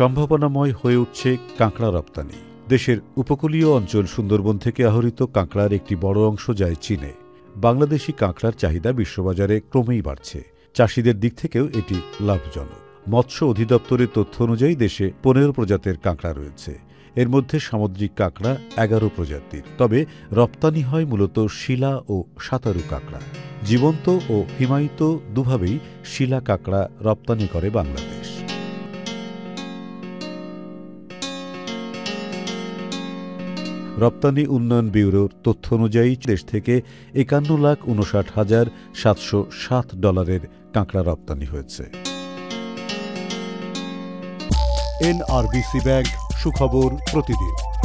সম্ভাবনাময় হয়ে উঠছে কাঁকড়া রপ্তানি। দেশের উপকূলীয় অঞ্চল সুন্দরবন থেকে আহরিত কাঁকড়ার একটি বড় অংশ যায় চীনে। বাংলাদেশি কাঁকড়ার চাহিদা বিশ্ববাজারে ক্রমেই বাড়ছে। চাষিদের দিক থেকেও এটি লাভজনক। মৎস্য অধিদপ্তরের তথ্য অনুযায়ী দেশে 15 প্রজাতির কাঁকড়া রয়েছে। এর মধ্যে সামুদ্রিক কাঁকড়া 11 প্রজাতির। তবে রপ্তানি হয় মূলত শিলা ও সাঁতারু কাঁকড়া। জীবন্ত ও হিমায়িত দুভাবেই শিলা কাঁকড়া রপ্তানি করে বাংলাদেশ। রপ্তানি উন্নয়ন ব্যুরোর তথ্য অনুযায়ী দেশ থেকে 51,59,707 ডলারের কাঁকড়া রপ্তানি হয়েছে। NRBC ব্যাংক, সুখবর প্রতিদিন।